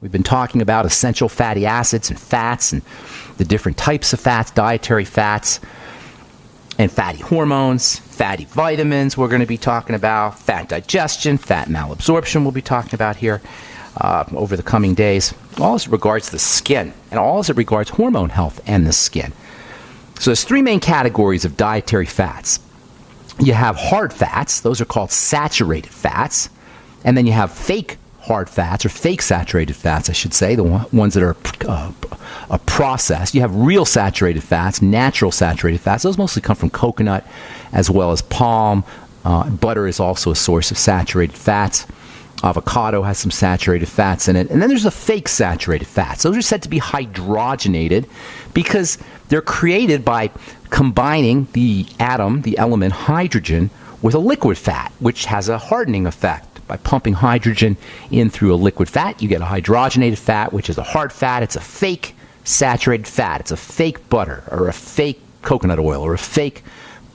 We've been talking about essential fatty acids and fats and the different types of fats, dietary fats, and fatty hormones, fatty vitamins we're going to be talking about, fat digestion, fat malabsorption we'll be talking about here over the coming days, all as it regards the skin and all as it regards hormone health and the skin. So there's three main categories of dietary fats. You have hard fats, those are called saturated fats, and then you have fake hard fats, or fake saturated fats, I should say, the ones that are processed. You have real saturated fats, natural saturated fats. Those mostly come from coconut as well as palm. Butter is also a source of saturated fats. Avocado has some saturated fats in it. And then there's the fake saturated fats. Those are said to be hydrogenated because they're created by combining the element hydrogen, with a liquid fat, which has a hardening effect. By pumping hydrogen in through a liquid fat, you get a hydrogenated fat, which is a hard fat. It's a fake saturated fat. It's a fake butter or a fake coconut oil or a fake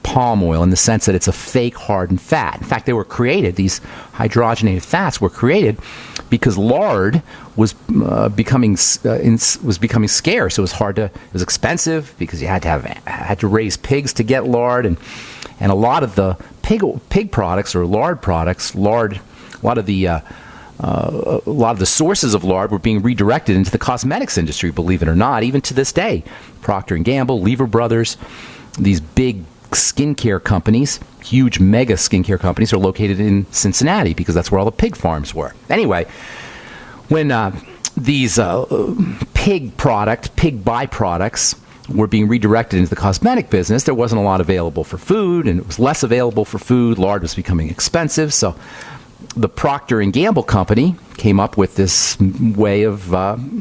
palm oil, in the sense that it's a fake hardened fat. In fact, these hydrogenated fats were created because lard was becoming scarce. It was expensive because you had to raise pigs to get lard, and a lot of the pig products or lard products, a lot of the sources of lard were being redirected into the cosmetics industry, believe it or not, even to this day. Procter & Gamble, Lever Brothers, these big skincare companies, huge mega skincare companies, are located in Cincinnati because that's where all the pig farms were. Anyway, when these pig byproducts were being redirected into the cosmetic business, there wasn't a lot available for food, and it was less available for food. Lard was becoming expensive, so the Procter & Gamble company came up with this way of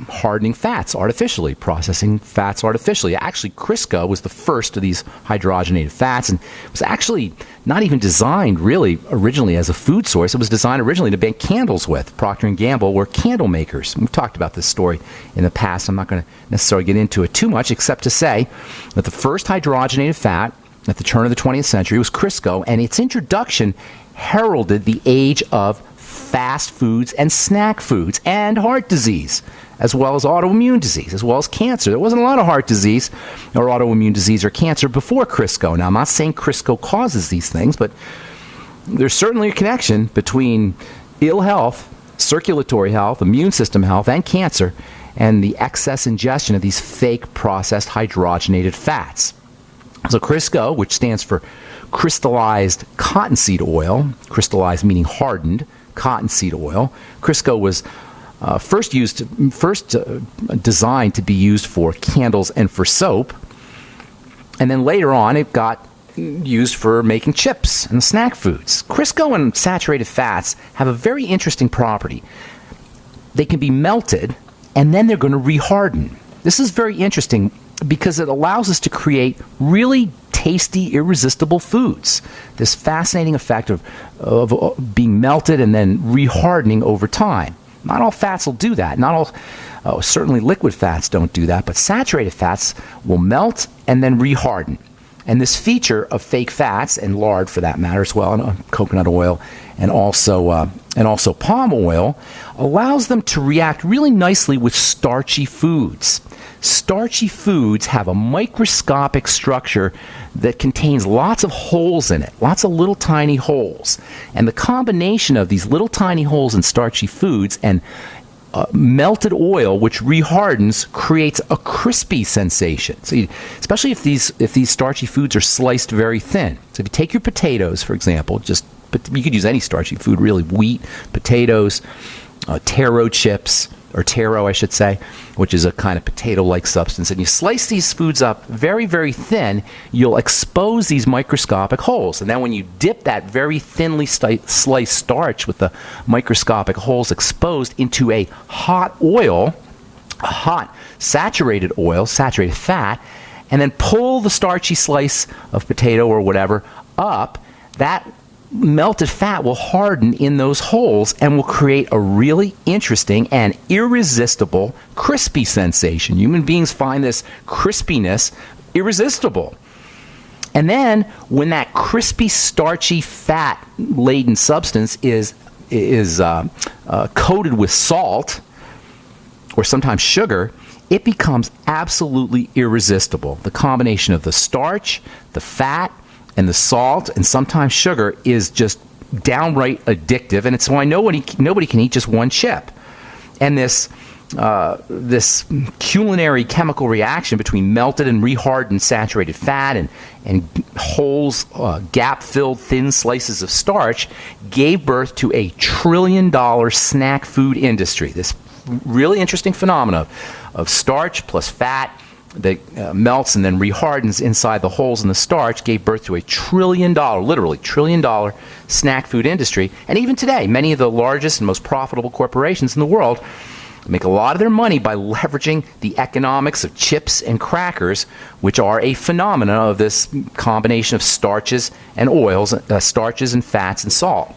hardening fats artificially, processing fats artificially. Actually, Crisco was the first of these hydrogenated fats, and it was actually not even designed really originally as a food source. It was designed originally to make candles with. Procter & Gamble were candle makers. We've talked about this story in the past. I'm not going to necessarily get into it too much, except to say that the first hydrogenated fat at the turn of the 20th century was Crisco, and its introduction heralded the age of fast foods and snack foods and heart disease, as well as autoimmune disease, as well as cancer. There wasn't a lot of heart disease or autoimmune disease or cancer before Crisco. Now, I'm not saying Crisco causes these things, but there's certainly a connection between ill health, circulatory health, immune system health, and cancer, and the excess ingestion of these fake processed hydrogenated fats. So Crisco, which stands for crystallized cottonseed oil, crystallized meaning hardened, cottonseed oil. Crisco was first designed to be used for candles and for soap, and then later on it got used for making chips and snack foods. Crisco and saturated fats have a very interesting property. They can be melted, and then they're going to reharden. This is very interesting because it allows us to create really tasty, irresistible foods. This fascinating effect of being melted and then rehardening over time. Not all fats will do that. Not all, certainly liquid fats don't do that, but saturated fats will melt and then reharden. And this feature of fake fats, and lard for that matter as well, and coconut oil, and also palm oil, allows them to react really nicely with starchy foods. Starchy foods have a microscopic structure that contains lots of holes in it, lots of little tiny holes. And the combination of these little tiny holes in starchy foods and melted oil, which rehardens, creates a crispy sensation. So especially if these starchy foods are sliced very thin. So if you take your potatoes, for example, you could use any starchy food, really, wheat, potatoes, taro chips, or taro, I should say, which is a kind of potato-like substance, and you slice these foods up very, very thin, you'll expose these microscopic holes. And then when you dip that very thinly sliced starch with the microscopic holes exposed into a hot oil, a hot saturated oil, saturated fat, and then pull the starchy slice of potato or whatever up, that melted fat will harden in those holes and will create a really interesting and irresistible crispy sensation. Human beings find this crispiness irresistible. And then when that crispy, starchy, fat-laden substance is coated with salt, or sometimes sugar, it becomes absolutely irresistible. The combination of the starch, the fat, and the salt, and sometimes sugar is just downright addictive, and it's why nobody can eat just one chip. And this culinary chemical reaction between melted and rehardened saturated fat and whole gap-filled thin slices of starch gave birth to a $1 trillion snack food industry. This really interesting phenomenon of starch plus fat that melts and then rehardens inside the holes in the starch gave birth to a literally $1 trillion snack food industry. And even today, many of the largest and most profitable corporations in the world make a lot of their money by leveraging the economics of chips and crackers, which are a phenomenon of this combination of starches and oils, starches and fats and salt.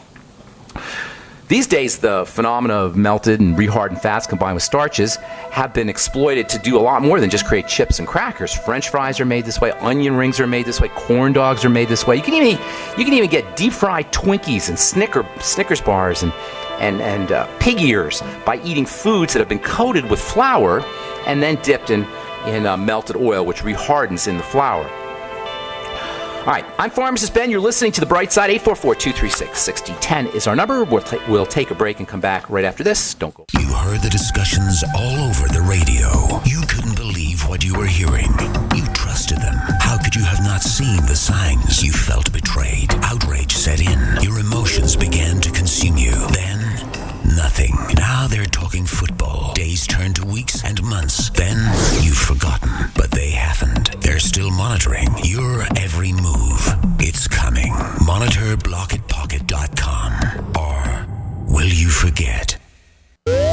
These days, the phenomena of melted and rehardened fats combined with starches have been exploited to do a lot more than just create chips and crackers. French fries are made this way, onion rings are made this way, corn dogs are made this way. You can even get deep fried Twinkies and Snickers bars and pig ears by eating foods that have been coated with flour and then dipped in melted oil, which rehardens in the flour. All right, I'm Pharmacist Ben. You're listening to The Bright Side. 844-236-6010 is our number. We'll take a break and come back right after this. Don't go. You heard the discussions all over the radio. You couldn't believe what you were hearing. You trusted them. How could you have not seen the signs? You felt betrayed. Outrage set in. Your emotions began to consume you. Then, nothing. Now they're talking football. Days turn to weeks and months. Then you've forgotten. But they haven't. They're still monitoring your every move. It's coming. Monitor blockitpocket.com. Or will you forget?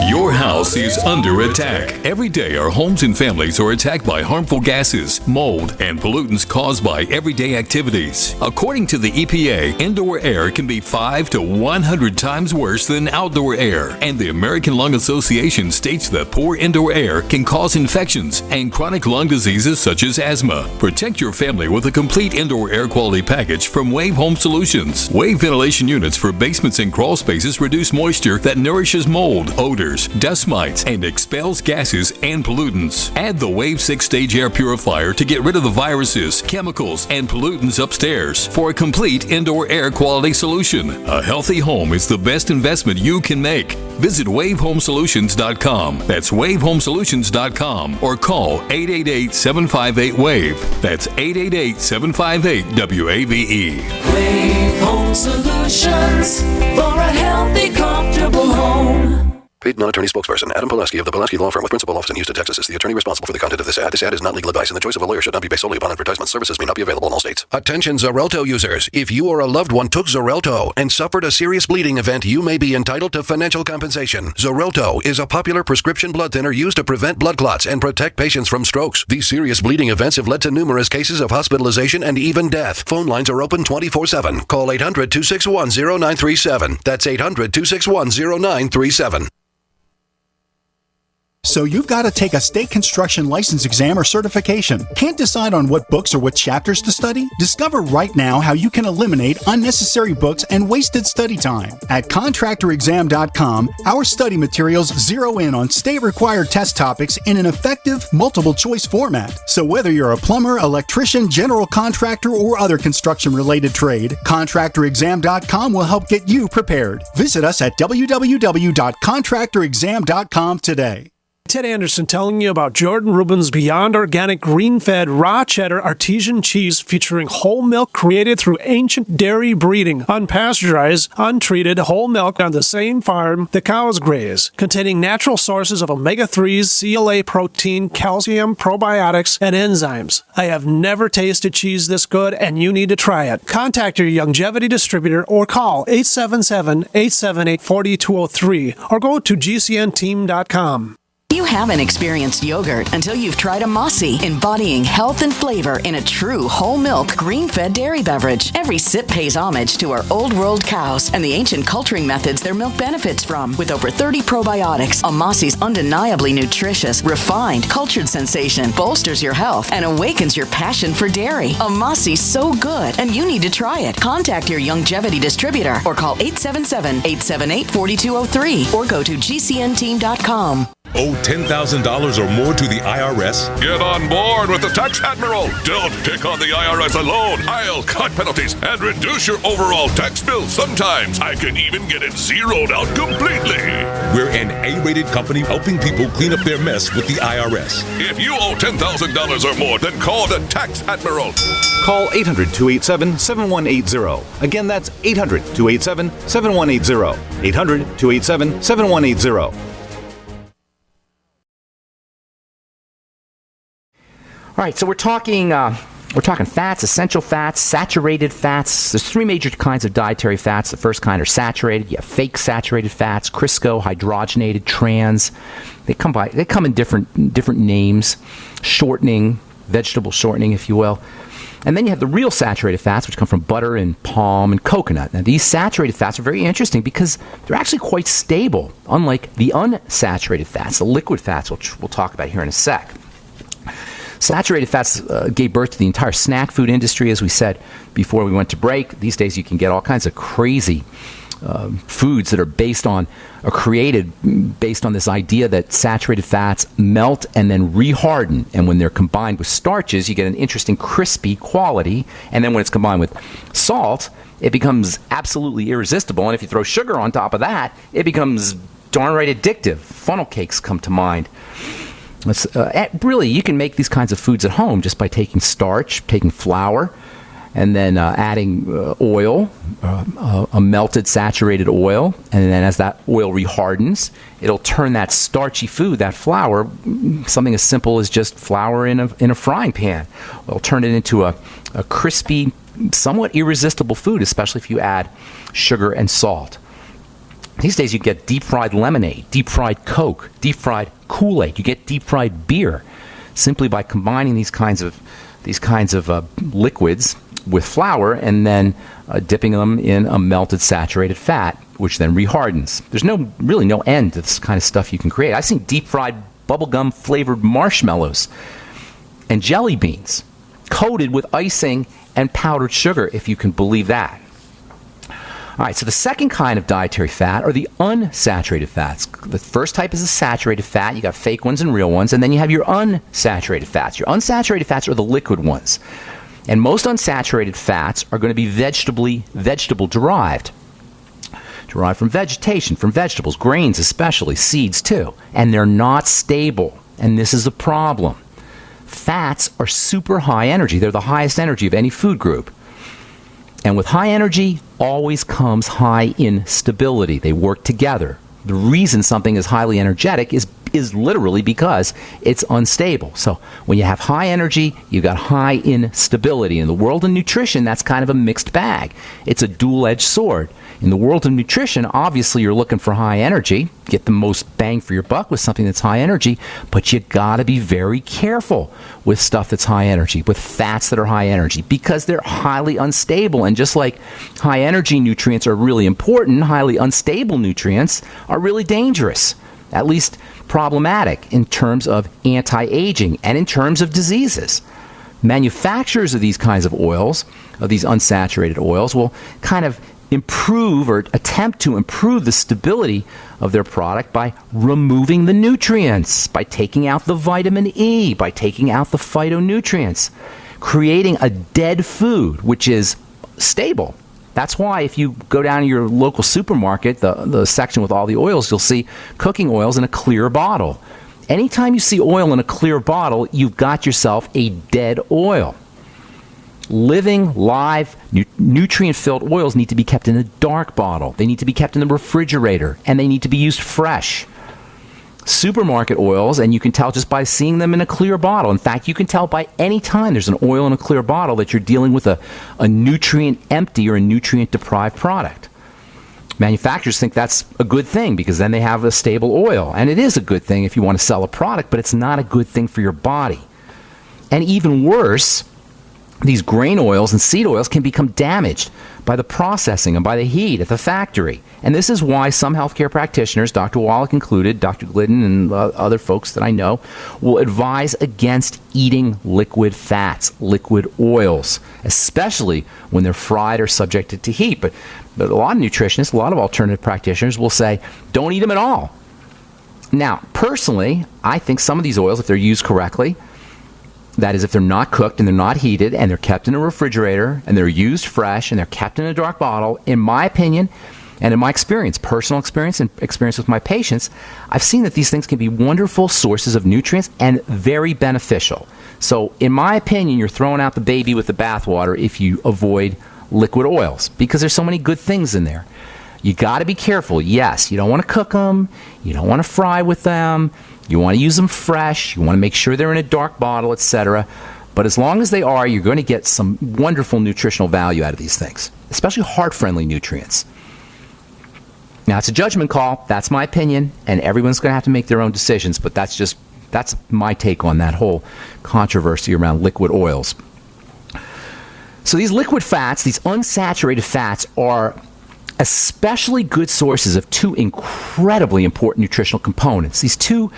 Your house is under attack. Every day, our homes and families are attacked by harmful gases, mold, and pollutants caused by everyday activities. According to the EPA, indoor air can be 5 to 100 times worse than outdoor air. And the American Lung Association states that poor indoor air can cause infections and chronic lung diseases such as asthma. Protect your family with a complete indoor air quality package from Wave Home Solutions. Wave ventilation units for basements and crawl spaces reduce moisture that nourishes mold, odors, dust mites, and expels gases and pollutants. Add the Wave 6-stage air purifier to get rid of the viruses, chemicals, and pollutants upstairs for a complete indoor air quality solution. A healthy home is the best investment you can make. Visit wavehomesolutions.com. That's wavehomesolutions.com or call 888-758-WAVE. That's 888-758-WAVE. Wave Home Solutions for a healthy, comfortable home. Paid non-attorney spokesperson Adam Pulaski of the Pulaski Law Firm with principal office in Houston, Texas is the attorney responsible for the content of this ad. This ad is not legal advice, and the choice of a lawyer should not be based solely upon advertisement. Services may not be available in all states. Attention Xarelto users. If you or a loved one took Xarelto and suffered a serious bleeding event, you may be entitled to financial compensation. Xarelto is a popular prescription blood thinner used to prevent blood clots and protect patients from strokes. These serious bleeding events have led to numerous cases of hospitalization and even death. Phone lines are open 24/7. Call 800-261-0937. That's 800-261-0937. So you've got to take a state construction license exam or certification. Can't decide on what books or what chapters to study? Discover right now how you can eliminate unnecessary books and wasted study time. At contractorexam.com, our study materials zero in on state-required test topics in an effective, multiple-choice format. So whether you're a plumber, electrician, general contractor, or other construction-related trade, contractorexam.com will help get you prepared. Visit us at www.contractorexam.com today. Ted Anderson telling you about Jordan Rubin's Beyond Organic Green-Fed Raw Cheddar Artesian Cheese featuring whole milk created through ancient dairy breeding, unpasteurized, untreated whole milk on the same farm the cows graze, containing natural sources of omega-3s, CLA protein, calcium, probiotics, and enzymes. I have never tasted cheese this good, and you need to try it. Contact your longevity distributor or call 877-878-4203 or go to gcnteam.com. You haven't experienced yogurt until you've tried a Mossy, embodying health and flavor in a true whole milk, green-fed dairy beverage. Every sip pays homage to our old world cows and the ancient culturing methods their milk benefits from. With over 30 probiotics, a Mossy's undeniably nutritious, refined, cultured sensation bolsters your health and awakens your passion for dairy. A Mossy's so good, and you need to try it. Contact your longevity distributor or call 877-878-4203 or go to gcnteam.com. Owe $10,000 or more to the IRS? Get on board with the Tax Admiral. Don't pick on the IRS alone. I'll cut penalties and reduce your overall tax bill. Sometimes I can even get it zeroed out completely. We're an A-rated company helping people clean up their mess with the IRS. If you owe $10,000 or more, then call the Tax Admiral. Call 800-287-7180. Again, that's 800-287-7180. 800-287-7180. All right, so we're talking fats, essential fats, saturated fats. There's three major kinds of dietary fats. The first kind are saturated. You have fake saturated fats, Crisco, hydrogenated, trans. They come in different names, shortening, vegetable shortening, if you will. And then you have the real saturated fats, which come from butter and palm and coconut. Now, these saturated fats are very interesting because they're actually quite stable, unlike the unsaturated fats, the liquid fats, which we'll talk about here in a sec. Saturated fats gave birth to the entire snack food industry, as we said before we went to break. These days you can get all kinds of crazy foods that are created based on this idea that saturated fats melt and then reharden. And when they're combined with starches, you get an interesting crispy quality. And then when it's combined with salt, it becomes absolutely irresistible. And if you throw sugar on top of that, it becomes darn right addictive. Funnel cakes come to mind. Really, you can make these kinds of foods at home just by taking starch, taking flour, and then adding oil, a melted saturated oil, and then as that oil rehardens, it'll turn that starchy food, that flour, something as simple as just flour in a frying pan. It'll turn it into a crispy, somewhat irresistible food, especially if you add sugar and salt. These days you get deep-fried lemonade, deep-fried Coke, deep-fried Kool-Aid. You get deep-fried beer simply by combining these kinds of liquids with flour and then dipping them in a melted saturated fat, which then rehardens. There's really no end to this kind of stuff you can create. I've seen deep-fried bubblegum flavored marshmallows and jelly beans coated with icing and powdered sugar, if you can believe that. All right, so the second kind of dietary fat are the unsaturated fats. The first type is a saturated fat. You got fake ones and real ones, and then you have your unsaturated fats. Your unsaturated fats are the liquid ones. And most unsaturated fats are going to be vegetable derived from vegetation, from vegetables, grains especially, seeds too. And they're not stable, and this is a problem. Fats are super high energy. They're the highest energy of any food group. And with high energy always comes high instability. They work together. The reason something is highly energetic is literally because it's unstable. So when you have high energy, you've got high instability. In the world of nutrition, that's kind of a mixed bag. It's a dual-edged sword. In the world of nutrition, obviously you're looking for high energy, get the most bang for your buck with something that's high energy, but you got to be very careful with stuff that's high energy, with fats that are high energy, because they're highly unstable. And just like high energy nutrients are really important, highly unstable nutrients are really dangerous, at least problematic in terms of anti-aging and in terms of diseases. Manufacturers of these kinds of oils, of these unsaturated oils, will kind of improve or attempt to improve the stability of their product by removing the nutrients, by taking out the vitamin E, by taking out the phytonutrients, creating a dead food which is stable. That's why if you go down to your local supermarket, the section with all the oils, you'll see cooking oils in a clear bottle. Anytime you see oil in a clear bottle, you've got yourself a dead oil. Living, live, nutrient-filled oils need to be kept in a dark bottle. They need to be kept in the refrigerator, and they need to be used fresh. Supermarket oils, and you can tell just by seeing them in a clear bottle. In fact, you can tell by any time there's an oil in a clear bottle that you're dealing with a nutrient-empty or a nutrient-deprived product. Manufacturers think that's a good thing because then they have a stable oil. And it is a good thing if you want to sell a product, but it's not a good thing for your body. And even worse, these grain oils and seed oils can become damaged by the processing and by the heat at the factory. And this is why some healthcare practitioners, Dr. Wallach included, Dr. Glidden and other folks that I know, will advise against eating liquid fats, liquid oils, especially when they're fried or subjected to heat. But a lot of nutritionists, a lot of alternative practitioners will say, don't eat them at all. Now, personally, I think some of these oils, if they're used correctly, that is, if they're not cooked and they're not heated and they're kept in a refrigerator and they're used fresh and they're kept in a dark bottle, in my opinion and in my experience, personal experience and experience with my patients, I've seen that these things can be wonderful sources of nutrients and very beneficial. So, in my opinion, you're throwing out the baby with the bathwater if you avoid liquid oils because there's so many good things in there. You got to be careful. Yes, you don't want to cook them. You don't want to fry with them. You want to use them fresh. You want to make sure they're in a dark bottle, etc. But as long as they are, you're going to get some wonderful nutritional value out of these things, especially heart-friendly nutrients. Now, it's a judgment call. That's my opinion, and everyone's going to have to make their own decisions, but that's my take on that whole controversy around liquid oils. So these liquid fats, these unsaturated fats, are especially good sources of two incredibly important nutritional components. These two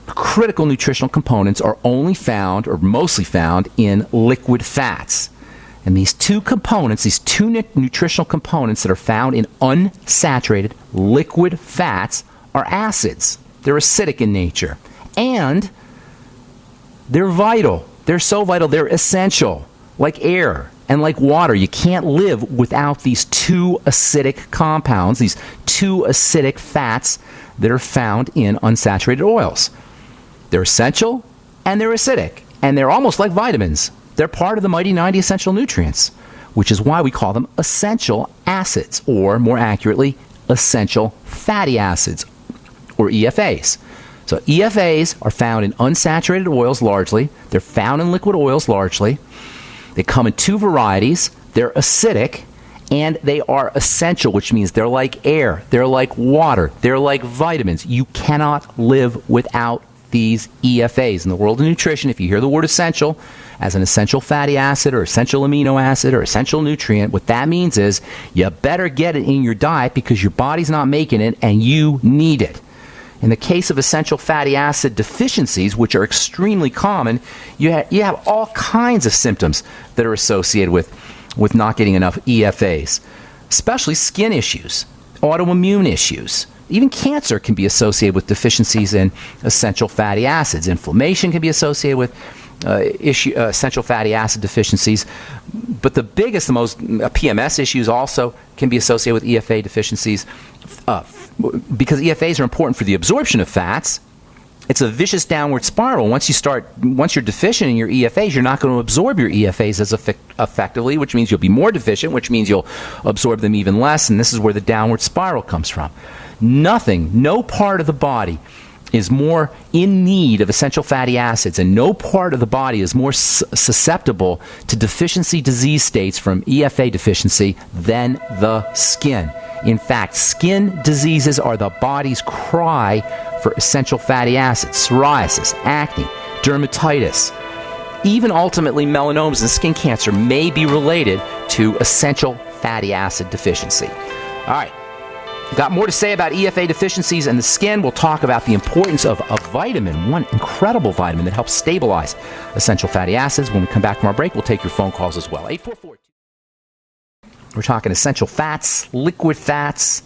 critical nutritional components are only found, or mostly found, in liquid fats. And these two components, these two nutritional components that are found in unsaturated liquid fats are acids. They're acidic in nature. And they're vital. They're so vital, they're essential, like air and like water. You can't live without these two acidic compounds, these two acidic fats that are found in unsaturated oils. They're essential and they're acidic, and they're almost like vitamins. They're part of the mighty 90 essential nutrients, which is why we call them essential acids, or more accurately, essential fatty acids, or EFAs. So EFAs are found in unsaturated oils largely. They're found in liquid oils largely. They come in two varieties. They're acidic, and they are essential, which means they're like air, they're like water, they're like vitamins. You cannot live without these EFAs. In the world of nutrition, if you hear the word essential as an essential fatty acid or essential amino acid or essential nutrient, what that means is you better get it in your diet because your body's not making it and you need it. In the case of essential fatty acid deficiencies, which are extremely common, you have all kinds of symptoms that are associated with not getting enough EFAs, especially skin issues, autoimmune issues. Even cancer can be associated with deficiencies in essential fatty acids. Inflammation can be associated with essential fatty acid deficiencies. But the biggest, the most PMS issues also can be associated with EFA deficiencies. Because EFAs are important for the absorption of fats, it's a vicious downward spiral. Once you're deficient in your EFAs, you're not going to absorb your EFAs as effectively, which means you'll be more deficient, which means you'll absorb them even less, and this is where the downward spiral comes from. No part of the body is more in need of essential fatty acids, and no part of the body is more susceptible to deficiency disease states from EFA deficiency than the skin. In fact, skin diseases are the body's cry for essential fatty acids. Psoriasis, acne, dermatitis, even ultimately melanomas and skin cancer may be related to essential fatty acid deficiency. All right. Got more to say about EFA deficiencies and the skin. We'll talk about the importance of a vitamin, one incredible vitamin that helps stabilize essential fatty acids. When we come back from our break, we'll take your phone calls as well. 844. We're talking essential fats, liquid fats,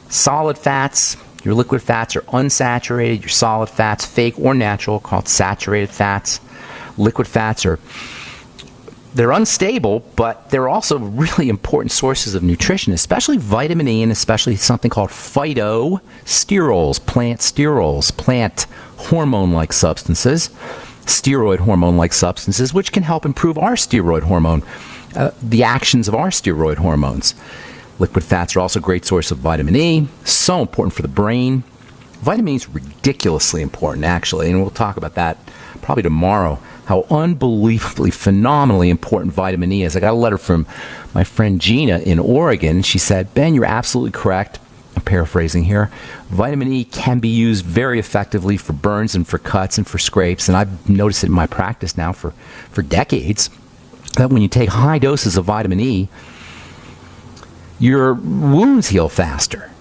solid fats. Your liquid fats are unsaturated. Your solid fats, fake or natural, called saturated fats. Liquid fats they're unstable, but they're also really important sources of nutrition, especially vitamin E and especially something called phytosterols, plant hormone-like substances, steroid hormone-like substances, which can help improve our steroid hormone, the actions of our steroid hormones. Liquid fats are also a great source of vitamin E, so important for the brain. Vitamin E is ridiculously important, actually, and we'll talk about that probably tomorrow, how unbelievably, phenomenally important vitamin E is. I got a letter from my friend Gina in Oregon. She said, Ben, you're absolutely correct. I'm paraphrasing here. Vitamin E can be used very effectively for burns and for cuts and for scrapes, and I've noticed it in my practice now for decades, that when you take high doses of vitamin E, your wounds heal faster.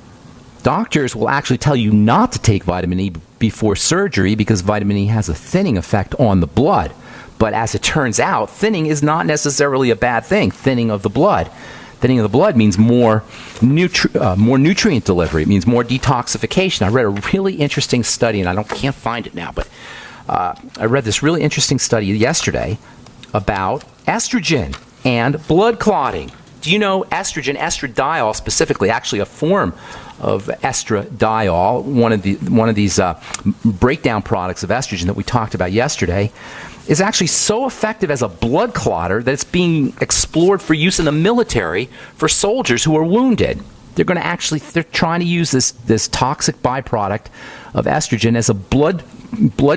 Doctors will actually tell you not to take vitamin E before surgery because vitamin E has a thinning effect on the blood. But as it turns out, thinning is not necessarily a bad thing, thinning of the blood. Thinning of the blood means more nutrient delivery. It means more detoxification. I read a really interesting study, and I can't find it now, but I read this really interesting study yesterday about estrogen and blood clotting. Do you know estrogen, estradiol specifically, actually a form of estradiol, one of these breakdown products of estrogen that we talked about yesterday, is actually so effective as a blood clotter that it's being explored for use in the military for soldiers who are wounded. They're trying to use this toxic byproduct of estrogen as a blood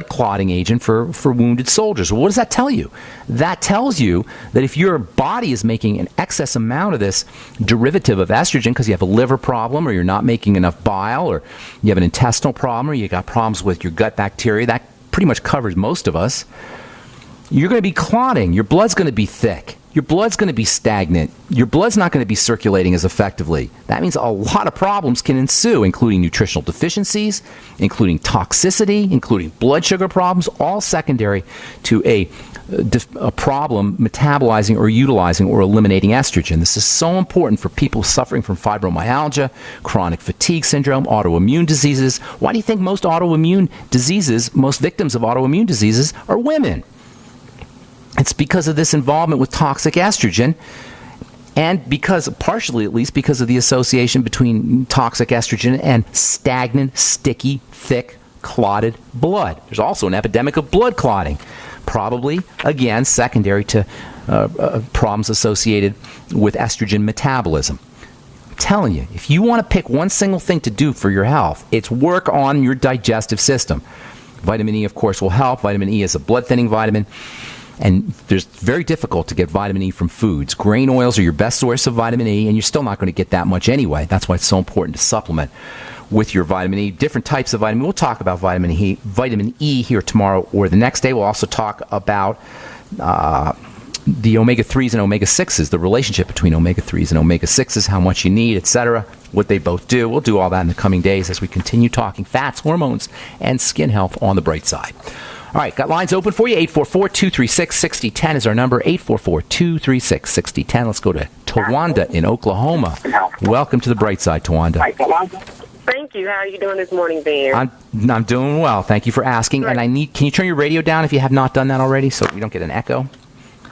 clotting agent for wounded soldiers. Well, what does that tell you? That tells you that if your body is making an excess amount of this derivative of estrogen because you have a liver problem, or you're not making enough bile, or you have an intestinal problem, or you got problems with your gut bacteria, that pretty much covers most of us, you're going to be clotting. Your blood's going to be thick. Your blood's going to be stagnant. Your blood's not going to be circulating as effectively. That means a lot of problems can ensue, including nutritional deficiencies, including toxicity, including blood sugar problems, all secondary to a problem metabolizing or utilizing or eliminating estrogen. This is so important for people suffering from fibromyalgia, chronic fatigue syndrome, autoimmune diseases. Why do you think most victims of autoimmune diseases are women? It's because of this involvement with toxic estrogen, and partially at least, because of the association between toxic estrogen and stagnant, sticky, thick, clotted blood. There's also an epidemic of blood clotting, probably, again, secondary to problems associated with estrogen metabolism. I'm telling you, if you want to pick one single thing to do for your health, it's work on your digestive system. Vitamin E, of course, will help. Vitamin E is a blood-thinning vitamin. And it's very difficult to get vitamin E from foods. Grain oils are your best source of vitamin E, and you're still not going to get that much anyway. That's why it's so important to supplement with your vitamin E. Different types of vitamin. We'll talk about vitamin E here tomorrow or the next day. We'll also talk about the omega-3s and omega-6s, the relationship between omega-3s and omega-6s, how much you need, etc., what they both do. We'll do all that in the coming days as we continue talking fats, hormones, and skin health on the bright side. All right, got lines open for you. 844-236-6010 is our number, 844-236-6010. Let's go to Towanda in Oklahoma. Welcome to the bright side, Towanda. Thank you. How are you doing this morning, Ben? I'm doing well. Thank you for asking. Great. And can you turn your radio down if you have not done that already so we don't get an echo?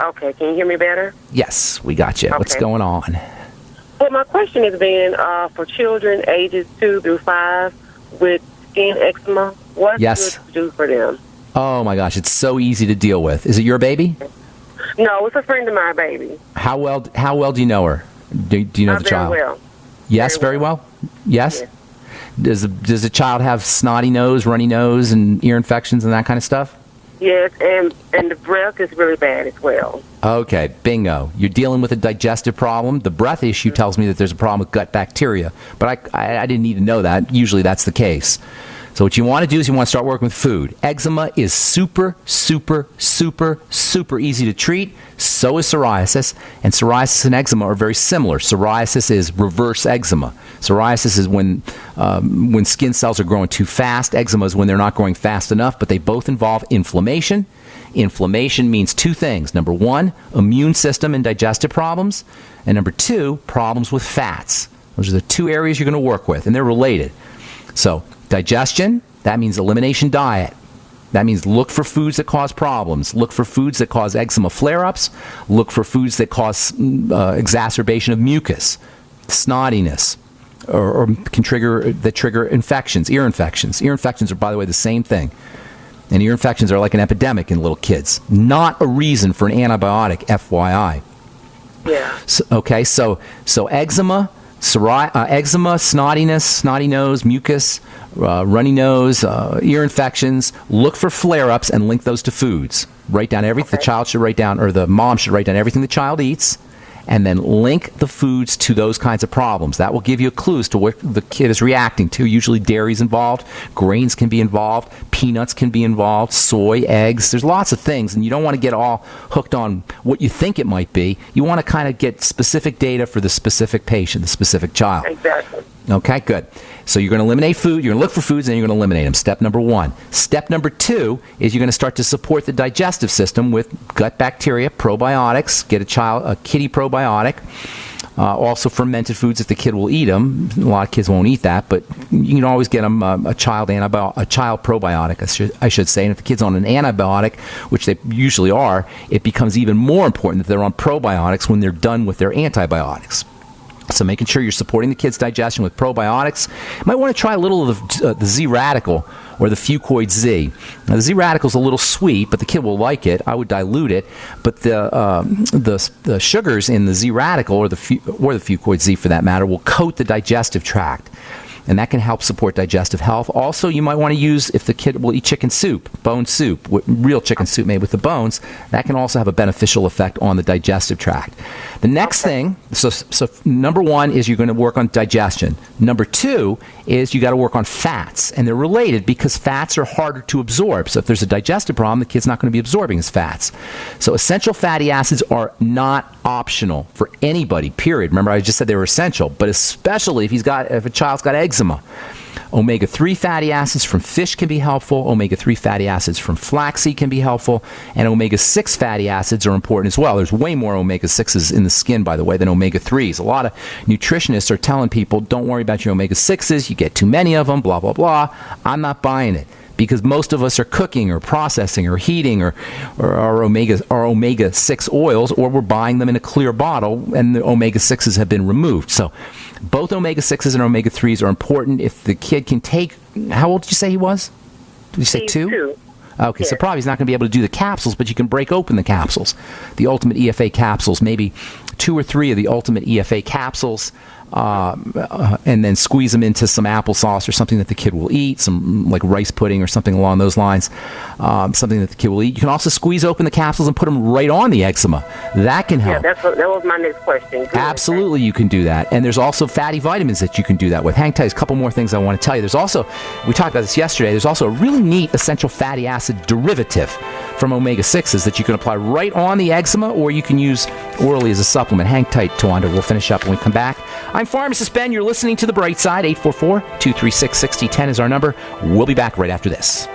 Okay, can you hear me better? Yes, we got you. Okay. What's going on? Well, my question is, Ben, for children ages 2 through 5 with skin eczema, what's good to do for them? Oh, my gosh, it's so easy to deal with. Is it your baby? No, it's a friend of my baby. How well do you know her? Do you know the child? Very well. Yes, very well? Yes? Does the child have snotty nose, runny nose, and ear infections and that kind of stuff? Yes, and the breath is really bad as well. Okay, bingo. You're dealing with a digestive problem. The breath issue tells me that there's a problem with gut bacteria, but I didn't need to know that. Usually that's the case. So what you want to do is you want to start working with food. Eczema is super, super, super, super easy to treat. So is psoriasis. And psoriasis and eczema are very similar. Psoriasis is reverse eczema. Psoriasis is when skin cells are growing too fast. Eczema is when they're not growing fast enough, but they both involve inflammation. Inflammation means two things. Number one, immune system and digestive problems. And number two, problems with fats. Those are the two areas you're going to work with, and they're related. So digestion, that means elimination diet. That means look for foods that cause problems. Look for foods that cause eczema flare-ups. Look for foods that cause exacerbation of mucus, snottiness, or can trigger infections, ear infections. Ear infections are, by the way, the same thing. And ear infections are like an epidemic in little kids. Not a reason for an antibiotic, FYI. Yeah. So eczema, snottiness, snotty nose, mucus, runny nose, ear infections. Look for flare-ups and link those to foods. Write down everything the child should write down, or the mom should write down everything the child eats, and then link the foods to those kinds of problems. That will give you a clue as to what the kid is reacting to. Usually dairy is involved, grains can be involved, peanuts can be involved, soy, eggs. There's lots of things, and you don't want to get all hooked on what you think it might be. You want to kind of get specific data for the specific patient, the specific child. Exactly. Okay, good. So you're going to eliminate food, you're going to look for foods, and then you're going to eliminate them. Step number one. Step number two is you're going to start to support the digestive system with gut bacteria, probiotics. Get a kitty probiotic. Also, fermented foods, if the kid will eat them. A lot of kids won't eat that, but you can always get them a child probiotic, I should say. And if the kid's on an antibiotic, which they usually are, it becomes even more important that they're on probiotics when they're done with their antibiotics. So making sure you're supporting the kid's digestion with probiotics. You might want to try a little of the Z radical or the Fuchs Z. Now, the Z radical is a little sweet, but the kid will like it. I would dilute it, but the sugars in the Z radical or the Fuchs Z for that matter will coat the digestive tract. And that can help support digestive health. Also, you might want to use, if the kid will eat chicken soup, bone soup, real chicken soup made with the bones, that can also have a beneficial effect on the digestive tract. The next thing, so number one is you're going to work on digestion. Number two is you got to work on fats. And they're related because fats are harder to absorb. So if there's a digestive problem, the kid's not going to be absorbing his fats. So essential fatty acids are not optional for anybody, period. Remember, I just said they were essential, but especially if a child's got eczema. Omega-3 fatty acids from fish can be helpful. Omega-3 fatty acids from flaxseed can be helpful. And omega-6 fatty acids are important as well. There's way more omega-6s in the skin, by the way, than omega-3s. A lot of nutritionists are telling people, don't worry about your omega-6s. You get too many of them, blah, blah, blah. I'm not buying it, because most of us are cooking or processing or heating or our omega-6 oils, or we're buying them in a clear bottle and the omega-6s have been removed. So both omega-6s and omega-3s are important. If the kid can take, how old did you say he was? Did you say two? Okay, yes. So probably he's not going to be able to do the capsules, but you can break open the capsules. The Ultimate EFA capsules, maybe 2 or 3 of the Ultimate EFA capsules, and then squeeze them into some applesauce or something that the kid will eat, some like rice pudding or something along those lines, something that the kid will eat. You can also squeeze open the capsules and put them right on the eczema. That can help. Yeah, that was my next question. Good. Absolutely, you can do that. And there's also fatty vitamins that you can do that with. Hang tight, there's a couple more things I want to tell you. There's also, we talked about this yesterday, there's also a really neat essential fatty acid derivative from omega-6s that you can apply right on the eczema, or you can use orally as a supplement. Hang tight, Towanda. We'll finish up when we come back. I'm Pharmacist Ben. You're listening to The Bright Side. 844-236-6010 is our number. We'll be back right after this.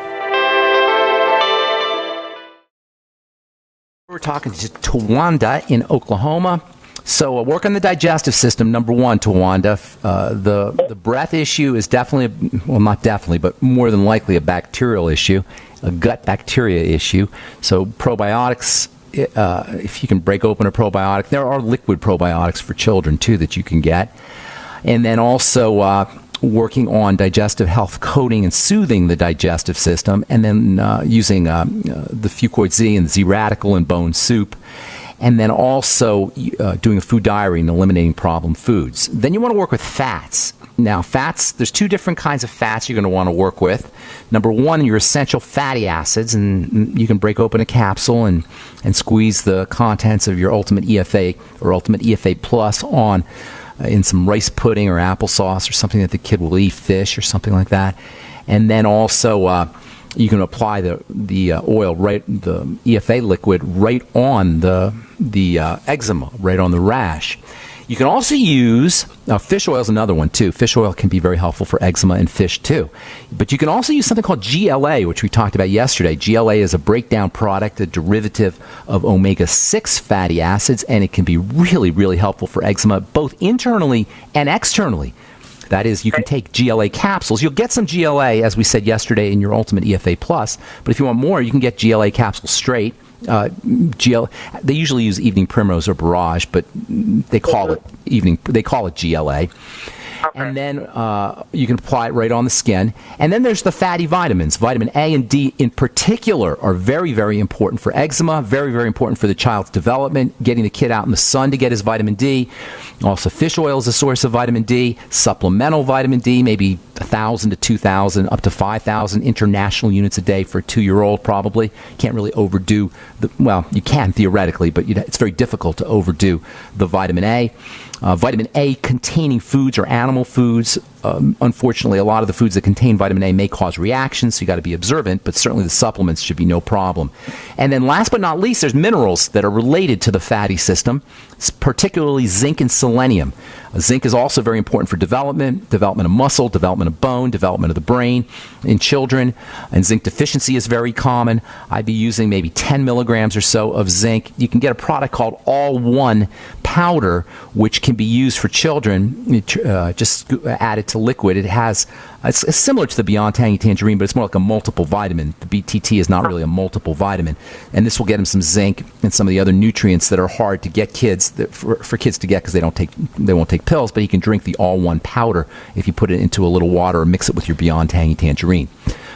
We're talking to Towanda in Oklahoma. So work on the digestive system, number one, Towanda. The breath issue is definitely, well, not definitely, but more than likely a bacterial issue, a gut bacteria issue. So probiotics, if you can break open a probiotic, there are liquid probiotics for children, too, that you can get. And then also working on digestive health, coating and soothing the digestive system, and then using the Fuchs Z and Z radical in bone soup. And then also doing a food diary and eliminating problem foods. Then you want to work with fats. Now, fats, there's 2 different kinds of fats you're going to want to work with. Number one, your essential fatty acids, and you can break open a capsule and squeeze the contents of your Ultimate EFA or Ultimate EFA Plus on in some rice pudding or applesauce or something that the kid will eat, fish or something like that. And then also you can apply the oil, right, the EFA liquid, right on the eczema, right on the rash. You can also use fish oil is another one too. Fish oil can be very helpful for eczema and fish too. But you can also use something called GLA, which we talked about yesterday. GLA is a breakdown product, a derivative of omega-6 fatty acids, and it can be really, really helpful for eczema, both internally and externally. That is, you can take GLA capsules. You'll get some GLA, as we said yesterday, in your Ultimate EFA Plus. But if you want more, you can get GLA capsules straight. They usually use Evening Primrose or Barrage, but they call it GLA. Okay. And then you can apply it right on the skin. And then there's the fatty vitamins. Vitamin A and D in particular are very, very important for eczema, very, very important for the child's development, getting the kid out in the sun to get his vitamin D. Also, fish oil is a source of vitamin D. Supplemental vitamin D, maybe 1,000 to 2,000, up to 5,000 international units a day for a 2-year-old probably. Can't really overdo well, you can theoretically, but it's very difficult to overdo the vitamin A. Vitamin A containing foods or animal foods unfortunately, a lot of the foods that contain vitamin A may cause reactions, so you got to be observant, but certainly the supplements should be no problem. And then last but not least, there's minerals that are related to the fatty system, particularly zinc and selenium. Zinc is also very important for development of muscle, development of bone, development of the brain in children, and zinc deficiency is very common. I'd be using maybe 10 milligrams or so of zinc. You can get a product called All-One powder, which can be used for children. Just add it to liquid. It's similar to the Beyond Tangy Tangerine, but it's more like a multiple vitamin. The BTT is not really a multiple vitamin, and this will get them some zinc and some of the other nutrients that are hard to get for kids to get because they won't take pills. But you can drink the All-One powder if you put it into a little water or mix it with your Beyond Tangy Tangerine.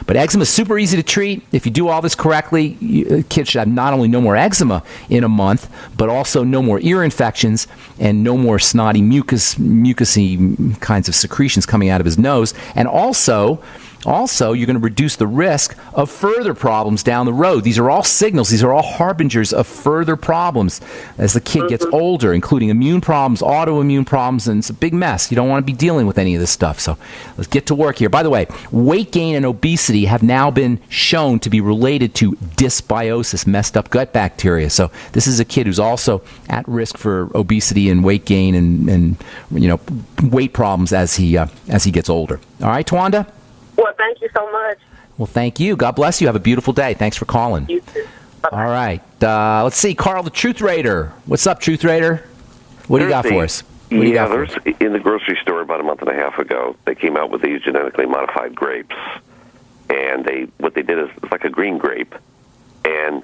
But eczema is super easy to treat. If you do all this correctly, kids should have not only no more eczema in a month, but also no more ear infections and no more snotty mucusy kinds of secretions coming out of his nose. And also, you're going to reduce the risk of further problems down the road. These are all signals. These are all harbingers of further problems as the kid gets older, including immune problems, autoimmune problems, and it's a big mess. You don't want to be dealing with any of this stuff. So let's get to work here. By the way, weight gain and obesity have now been shown to be related to dysbiosis, messed up gut bacteria. So this is a kid who's also at risk for obesity and weight gain and weight problems as he gets older. All right, Towanda? Well, thank you so much. Well, thank you. God bless you. Have a beautiful day. Thanks for calling. You too. Bye-bye. All right. Let's see. Karl, the Truth Raider. What's up, Truth Raider? What do you got for us? In the grocery store about a month and a half ago, they came out with these genetically modified grapes. And what they did is it's like a green grape. And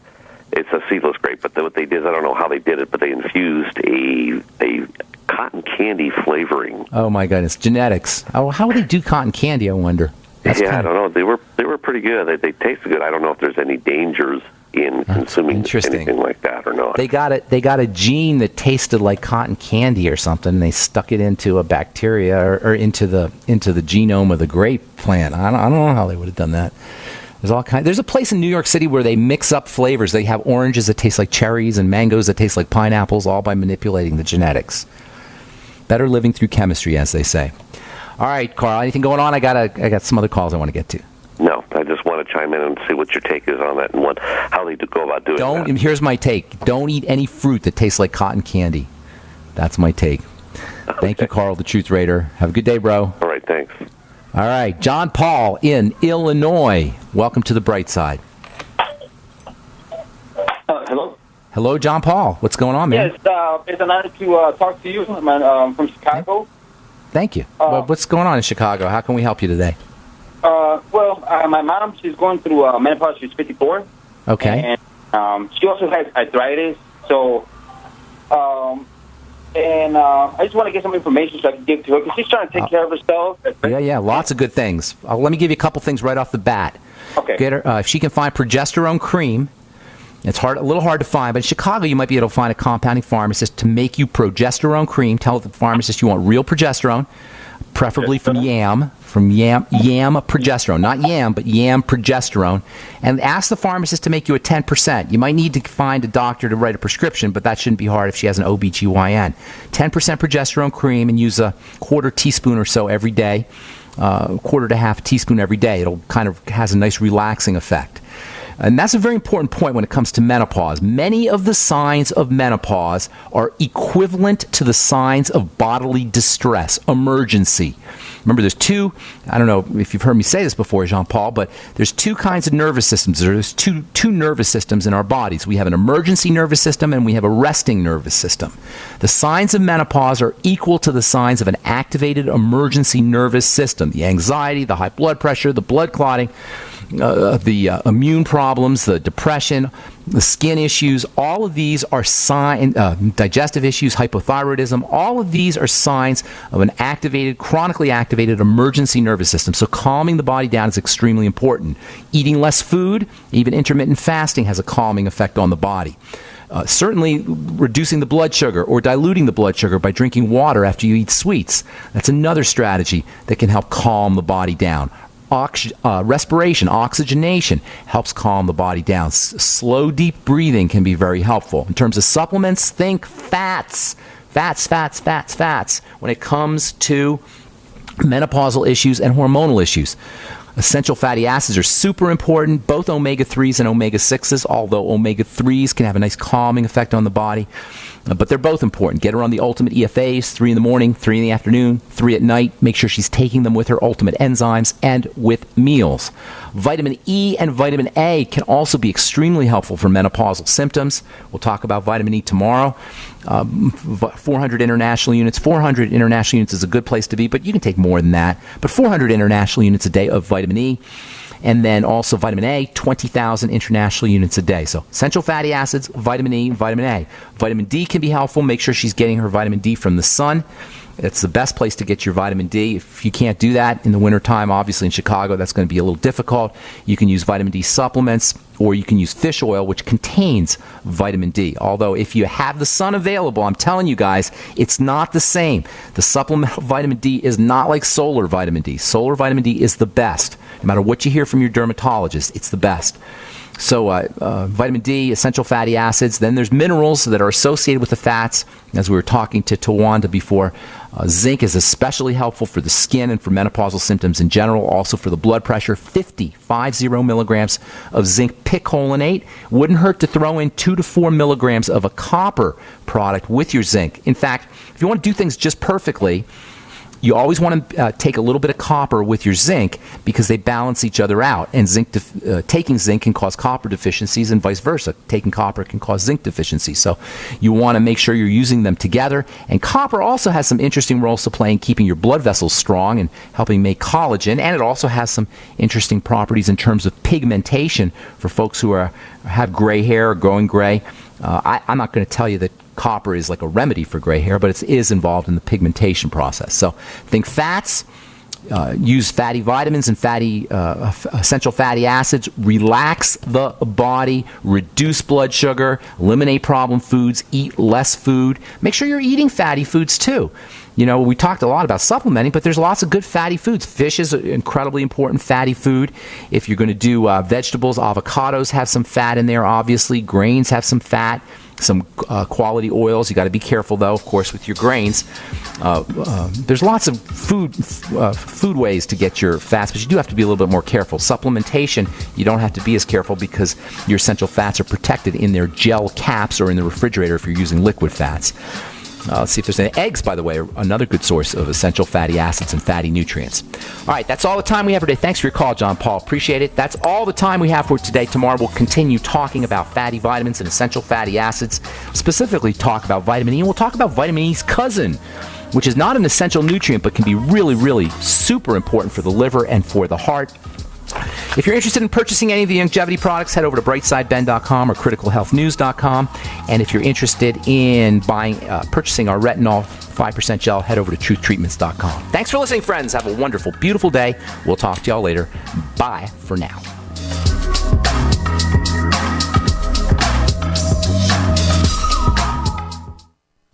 it's a seedless grape. But what they did is, I don't know how they did it, but they infused a cotton candy flavoring. Oh, my goodness. Genetics. Oh, how would they do cotton candy, I wonder? I don't know. They were pretty good. They tasted good. I don't know if there's any dangers in consuming anything like that or not. They got a gene that tasted like cotton candy or something. And they stuck it into a bacteria or into the genome of the grape plant. I don't know how they would have done that. There's a place in New York City where they mix up flavors. They have oranges that taste like cherries and mangoes that taste like pineapples, all by manipulating the genetics. Better living through chemistry, as they say. All right, Karl, anything going on? I got some other calls I want to get to. No, I just want to chime in and see what your take is on that and how they go about doing that. Here's my take. Don't eat any fruit that tastes like cotton candy. That's my take. Okay. Thank you, Karl, the Truth Raider. Have a good day, bro. All right, thanks. All right, John Paul in Illinois. Welcome to the bright side. Hello. Hello, John Paul. What's going on, man? Yes, it's an honor to talk to you. I'm from Chicago. Thank you. What's going on in Chicago? How can we help you today? My mom, she's going through menopause. She's 54. Okay. And she also has arthritis. So, I just want to get some information so I can give to her because she's trying to take care of herself. Yeah, lots of good things. Let me give you a couple things right off the bat. Okay. Get her if she can find progesterone cream. It's a little hard to find, but in Chicago you might be able to find a compounding pharmacist to make you progesterone cream. Tell the pharmacist you want real progesterone, preferably from yam progesterone, not yam, but yam progesterone, and ask the pharmacist to make you a 10%. You might need to find a doctor to write a prescription, but that shouldn't be hard if she has an OBGYN. 10% progesterone cream and use a quarter teaspoon or so every day, quarter to half teaspoon every day. It'll kind of has a nice relaxing effect. And that's a very important point when it comes to menopause. Many of the signs of menopause are equivalent to the signs of bodily distress, emergency. Remember, there's two, I don't know if you've heard me say this before, Jean-Paul, but there's two kinds of nervous systems. There's two nervous systems in our bodies. We have an emergency nervous system and we have a resting nervous system. The signs of menopause are equal to the signs of an activated emergency nervous system. The anxiety, the high blood pressure, the blood clotting, the immune problems, the depression, the skin issues, all of these are digestive issues, hypothyroidism, all of these are signs of an chronically activated emergency nervous system. So calming the body down is extremely important. Eating less food, even intermittent fasting, has a calming effect on the body. Certainly reducing the blood sugar or diluting the blood sugar by drinking water after you eat sweets. That's another strategy that can help calm the body down. Respiration, oxygenation helps calm the body down. Slow, deep breathing can be very helpful. In terms of supplements, think fats. When it comes to menopausal issues, and hormonal issues. Essential fatty acids are super important, both omega-3s and omega-6s, although omega-3s can have a nice calming effect on the body. But they're both important. Get her on the ultimate EFAs, 3 in the morning, 3 in the afternoon, 3 at night. Make sure she's taking them with her ultimate enzymes and with meals. Vitamin E and vitamin A can also be extremely helpful for menopausal symptoms. We'll talk about vitamin E tomorrow. 400 international units. 400 international units is a good place to be, but you can take more than that. But 400 international units a day of vitamin E. And then also vitamin A, 20,000 international units a day. So essential fatty acids, vitamin E, vitamin A. Vitamin D can be helpful. Make sure she's getting her vitamin D from the sun. It's the best place to get your vitamin D. If you can't do that in the wintertime, obviously in Chicago, that's going to be a little difficult. You can use vitamin D supplements, or you can use fish oil, which contains vitamin D. Although if you have the sun available, I'm telling you guys, it's not the same. The supplemental vitamin D is not like solar vitamin D. Solar vitamin D is the best. No matter what you hear from your dermatologist, it's the best. So vitamin D, essential fatty acids. Then there's minerals that are associated with the fats. As we were talking to Towanda before, zinc is especially helpful for the skin and for menopausal symptoms in general. Also for the blood pressure, 50 milligrams of zinc picolinate. Wouldn't hurt to throw in 2 to 4 milligrams of a copper product with your zinc. In fact, if you want to do things just perfectly, you always want to take a little bit of copper with your zinc because they balance each other out. And taking zinc can cause copper deficiencies and vice versa. Taking copper can cause zinc deficiencies. So you want to make sure you're using them together. And copper also has some interesting roles to play in keeping your blood vessels strong and helping make collagen. And it also has some interesting properties in terms of pigmentation for folks who have gray hair or growing gray. I'm not going to tell you that copper is like a remedy for gray hair, but it is involved in the pigmentation process. So think fats, use fatty vitamins and essential fatty acids, relax the body, reduce blood sugar, eliminate problem foods, eat less food. Make sure you're eating fatty foods too. You know, we talked a lot about supplementing, but there's lots of good fatty foods. Fish is an incredibly important fatty food. If you're going to do vegetables, avocados have some fat in there, obviously. Grains have some fat. Some quality oils. You got to be careful, though, of course, with your grains. There's lots of food ways to get your fats, but you do have to be a little bit more careful. Supplementation, you don't have to be as careful because your essential fats are protected in their gel caps or in the refrigerator if you're using liquid fats. Let's see if there's any eggs, by the way, are another good source of essential fatty acids and fatty nutrients. All right, that's all the time we have for today. Thanks for your call, John Paul. Appreciate it. That's all the time we have for today. Tomorrow we'll continue talking about fatty vitamins and essential fatty acids, specifically talk about vitamin E, and we'll talk about vitamin E's cousin, which is not an essential nutrient but can be really, really super important for the liver and for the heart. If you're interested in purchasing any of the longevity products, head over to brightsideben.com or criticalhealthnews.com. And if you're interested in purchasing our retinol 5% gel, head over to truthtreatments.com. Thanks for listening, friends. Have a wonderful, beautiful day. We'll talk to y'all later. Bye for now.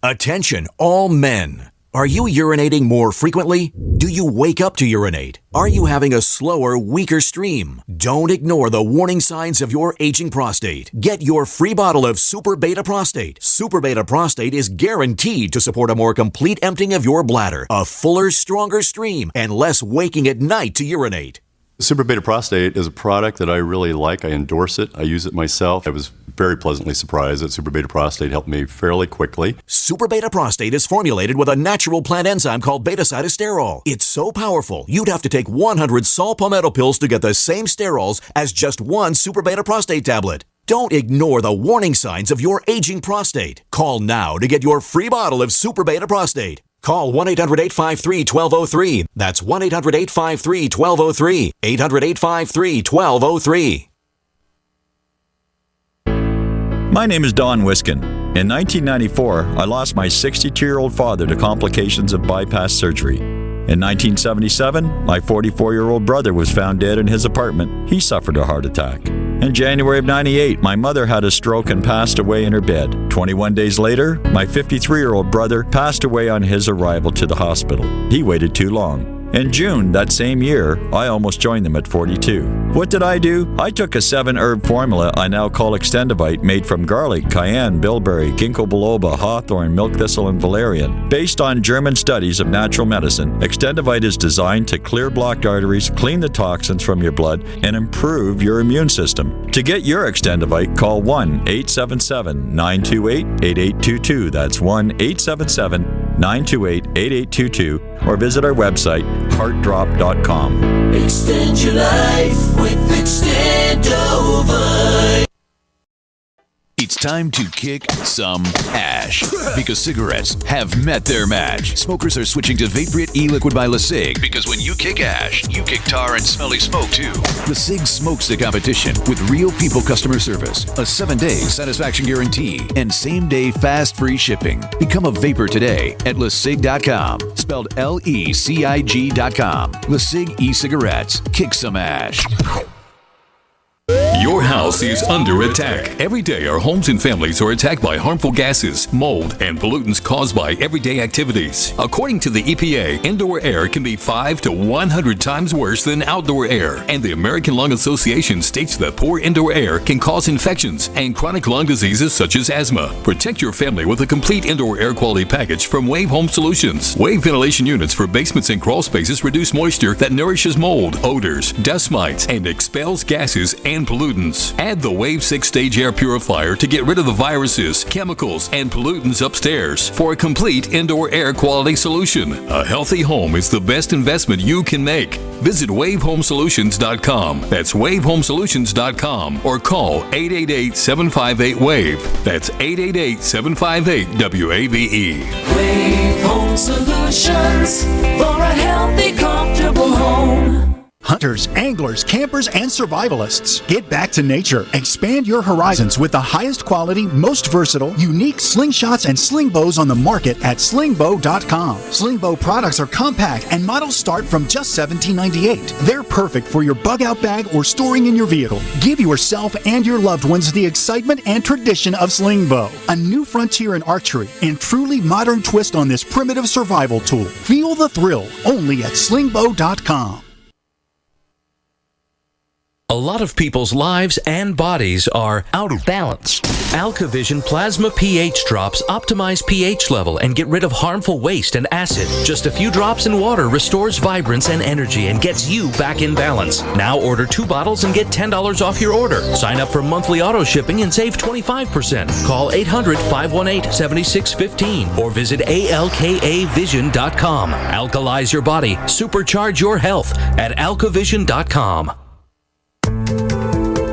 Attention, all men. Are you urinating more frequently? Do you wake up to urinate? Are you having a slower, weaker stream? Don't ignore the warning signs of your aging prostate. Get your free bottle of Super Beta Prostate. Super Beta Prostate is guaranteed to support a more complete emptying of your bladder, a fuller, stronger stream, and less waking at night to urinate. Super Beta Prostate is a product that I really like. I endorse it. I use it myself. I was very pleasantly surprised that Super Beta Prostate helped me fairly quickly. Super Beta Prostate is formulated with a natural plant enzyme called beta-cytosterol. It's so powerful, you'd have to take 100 saw palmetto pills to get the same sterols as just one Super Beta Prostate tablet. Don't ignore the warning signs of your aging prostate. Call now to get your free bottle of Super Beta Prostate. Call 1-800-853-1203. That's 1-800-853-1203. 800-853-1203. My name is Don Wiskin. In 1994, I lost my 62-year-old father to complications of bypass surgery. In 1977, my 44-year-old brother was found dead in his apartment. He suffered a heart attack. In January of 98, my mother had a stroke and passed away in her bed. 21 days later, my 53-year-old brother passed away on his arrival to the hospital. He waited too long. In June that same year, I almost joined them at 42. What did I do? I took a 7-herb formula I now call Extendivite, made from garlic, cayenne, bilberry, ginkgo biloba, hawthorn, milk thistle, and valerian. Based on German studies of natural medicine, Extendivite is designed to clear blocked arteries, clean the toxins from your blood, and improve your immune system. To get your Extendivite, call 1-877-928-8822. That's 1-877-928-8822, or visit our website, heartdrop.com. Extend your life with Extendovite. It's time to kick some ash because cigarettes have met their match. Smokers are switching to Vaporite e-liquid by LeSig because when you kick ash, you kick tar and smelly smoke too. LeSig smokes the competition with real people customer service, a 7-day satisfaction guarantee, and same-day fast free shipping. Become a vapor today at LeSig.com, spelled LECIG.com. LeSig e-cigarettes. Kick some ash. Your house is under attack. Every day, our homes and families are attacked by harmful gases, mold, and pollutants caused by everyday activities. According to the EPA, indoor air can be 5 to 100 times worse than outdoor air. And the American Lung Association states that poor indoor air can cause infections and chronic lung diseases such as asthma. Protect your family with a complete indoor air quality package from Wave Home Solutions. Wave ventilation units for basements and crawl spaces reduce moisture that nourishes mold, odors, dust mites, and expels gases and pollutants. Add the Wave 6-stage air purifier to get rid of the viruses, chemicals, and pollutants upstairs for a complete indoor air quality solution. A healthy home is the best investment you can make. Visit wavehomesolutions.com. That's wavehomesolutions.com, or call 888-758-WAVE. That's 888-758-WAVE. Wave Home Solutions for a healthy, comfortable home. Hunters, anglers, campers, and survivalists. Get back to nature. Expand your horizons with the highest quality, most versatile, unique slingshots and sling bows on the market at slingbow.com. Slingbow products are compact and models start from just $17.98. They're perfect for your bug-out bag or storing in your vehicle. Give yourself and your loved ones the excitement and tradition of slingbow, a new frontier in archery and truly modern twist on this primitive survival tool. Feel the thrill only at slingbow.com. A lot of people's lives and bodies are out of balance. AlkaVision Plasma pH drops optimize pH level and get rid of harmful waste and acid. Just a few drops in water restores vibrance and energy and gets you back in balance. Now order 2 bottles and get $10 off your order. Sign up for monthly auto shipping and save 25%. Call 800-518-7615 or visit alkavision.com. Alkalize your body. Supercharge your health at alkavision.com.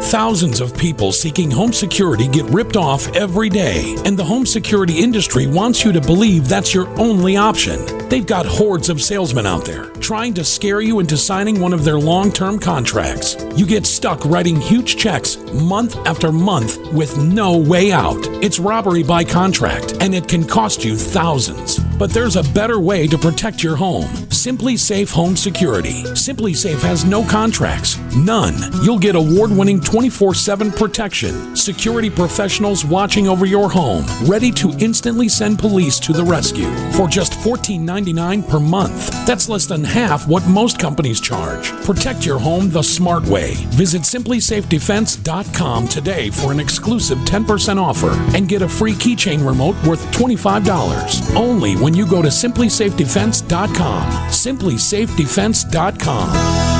Thousands of people seeking home security get ripped off every day, and the home security industry wants you to believe that's your only option. They've got hordes of salesmen out there trying to scare you into signing one of their long-term contracts. You get stuck writing huge checks month after month with no way out. It's robbery by contract, and it can cost you thousands. But there's a better way to protect your home. Simply Safe Home Security. Simply Safe has no contracts. None. You'll get award-winning 24/7 protection. Security professionals watching over your home, ready to instantly send police to the rescue for just $14.99 per month. That's less than half what most companies charge. Protect your home the smart way. Visit simplysafedefense.com today for an exclusive 10% offer and get a free keychain remote worth $25. Only when you go to simplysafedefense.com. simplysafedefense.com.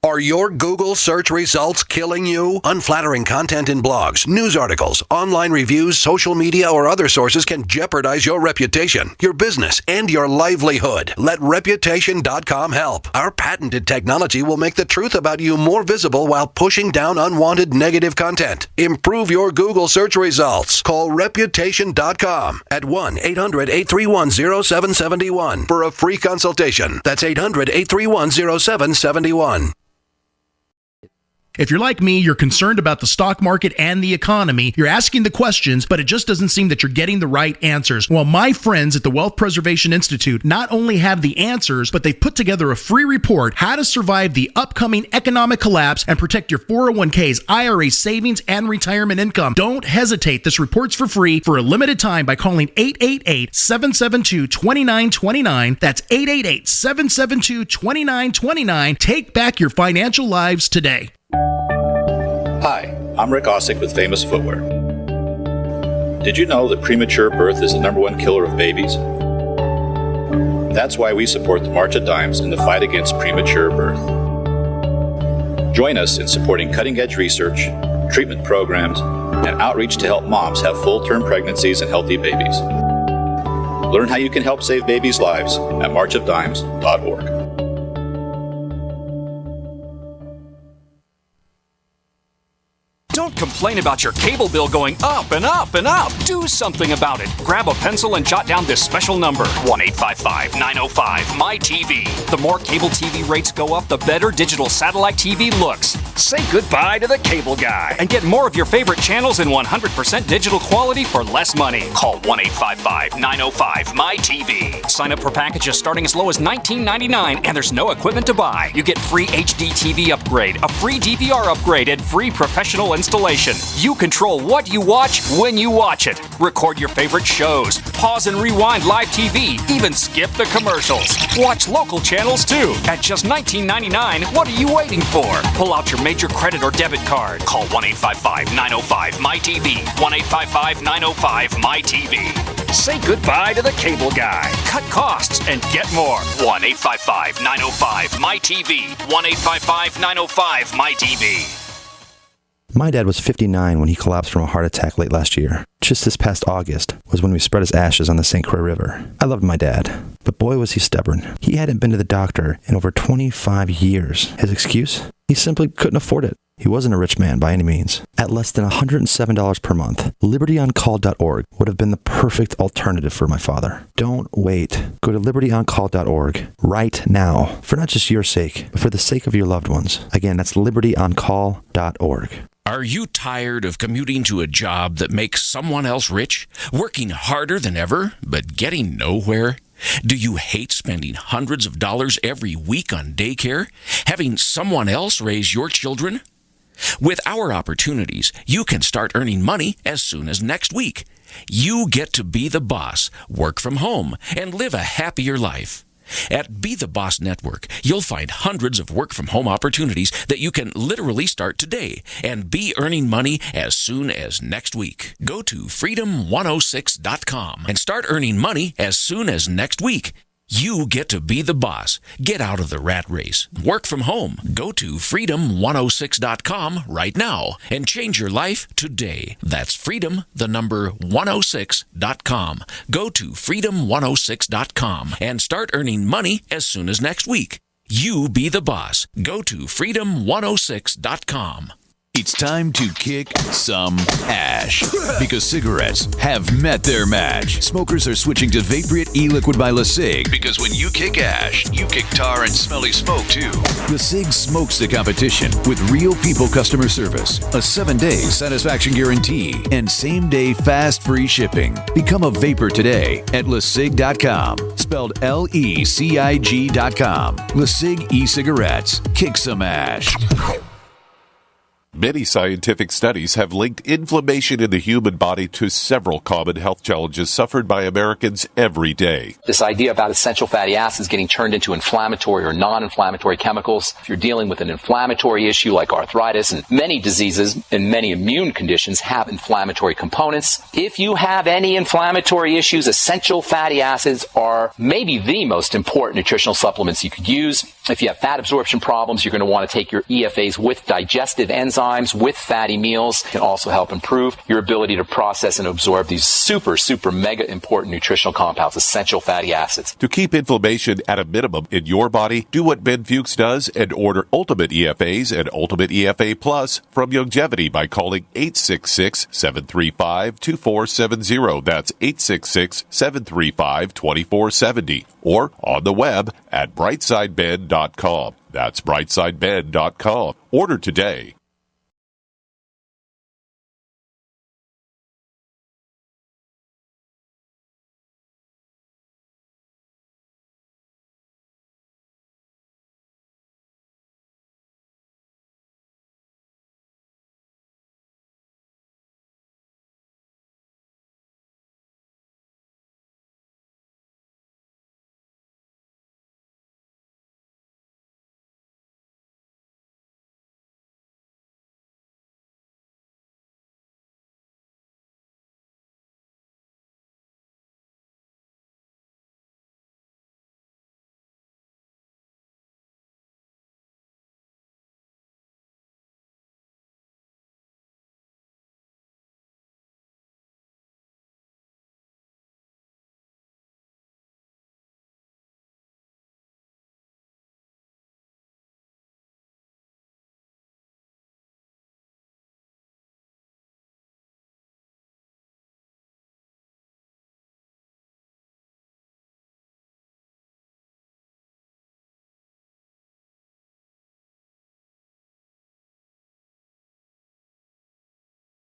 Are your Google search results killing you? Unflattering content in blogs, news articles, online reviews, social media, or other sources can jeopardize your reputation, your business, and your livelihood. Let Reputation.com help. Our patented technology will make the truth about you more visible while pushing down unwanted negative content. Improve your Google search results. Call Reputation.com at 1-800-831-0771 for a free consultation. That's 800-831-0771. If you're like me, you're concerned about the stock market and the economy. You're asking the questions, but it just doesn't seem that you're getting the right answers. Well, my friends at the Wealth Preservation Institute not only have the answers, but they've put together a free report, How to Survive the Upcoming Economic Collapse and Protect Your 401ks, IRA savings, and retirement income. Don't hesitate. This report's for free for a limited time by calling 888-772-2929. That's 888-772-2929. Take back your financial lives today. Hi, I'm Rick Ossick with Famous Footwear. Did you know that premature birth is the #1 killer of babies? That's why we support the March of Dimes in the fight against premature birth. Join us in supporting cutting-edge research, treatment programs, and outreach to help moms have full-term pregnancies and healthy babies. Learn how you can help save babies' lives at marchofdimes.org. Don't complain about your cable bill going up and up and up. Do something about it. Grab a pencil and jot down this special number, 1-855-905-MY-TV. The more cable TV rates go up, the better digital satellite TV looks. Say goodbye to the cable guy and get more of your favorite channels in 100% digital quality for less money. Call 1-855-905-MY-TV. Sign up for packages starting as low as $19.99 and there's no equipment to buy. You get free HD TV upgrade, a free DVR upgrade, and free professional installation. You control what you watch when you watch it. Record your favorite shows, pause and rewind live TV, even skip the commercials. Watch local channels too. At just $19.99, what are you waiting for? Pull out your major credit or debit card. Call 1-855-905-MY-TV. 1-855-905-MY-TV. Say goodbye to the cable guy. Cut costs and get more. 1-855-905-MY-TV. 1-855-905-MY-TV. My dad was 59 when he collapsed from a heart attack late last year. Just this past August was when we spread his ashes on the St. Croix River. I loved my dad, but boy was he stubborn. He hadn't been to the doctor in over 25 years. His excuse? He simply couldn't afford it. He wasn't a rich man by any means. At less than $107 per month, libertyoncall.org would have been the perfect alternative for my father. Don't wait. Go to libertyoncall.org right now, for not just your sake, but for the sake of your loved ones. Again, that's libertyoncall.org. Are you tired of commuting to a job that makes someone else rich? Working harder than ever, but getting nowhere? Do you hate spending hundreds of dollars every week on daycare? Having someone else raise your children? With our opportunities, you can start earning money as soon as next week. You get to be the boss, work from home, and live a happier life. At Be the Boss Network, you'll find hundreds of work-from-home opportunities that you can literally start today and be earning money as soon as next week. Go to freedom106.com and start earning money as soon as next week. You get to be the boss. Get out of the rat race. Work from home. Go to freedom106.com right now and change your life today. That's freedom, the number 106.com. Go to freedom106.com and start earning money as soon as next week. You be the boss. Go to freedom106.com. It's time to kick some ash because cigarettes have met their match. Smokers are switching to Vaporite e-liquid by LeSig because when you kick ash, you kick tar and smelly smoke too. LeSig smokes the competition with real people customer service, a 7-day satisfaction guarantee, and same-day fast free shipping. Become a vapor today at LeSig.com, spelled LECIG.com. LeSig e-cigarettes. Kick some ash. Many scientific studies have linked inflammation in the human body to several common health challenges suffered by Americans every day. This idea about essential fatty acids getting turned into inflammatory or non-inflammatory chemicals. If you're dealing with an inflammatory issue like arthritis, and many diseases and many immune conditions have inflammatory components. If you have any inflammatory issues, essential fatty acids are maybe the most important nutritional supplements you could use. If you have fat absorption problems, you're going to want to take your EFAs with digestive enzymes, with fatty meals. It can also help improve your ability to process and absorb these super mega important nutritional compounds, essential fatty acids. To keep inflammation at a minimum in your body, do what Ben Fuchs does and order Ultimate EFAs and Ultimate EFA Plus from Longevity by calling 866-735-2470. That's 866-735-2470. Or on the web at brightsideben.com. That's brightsideben.com. Order today.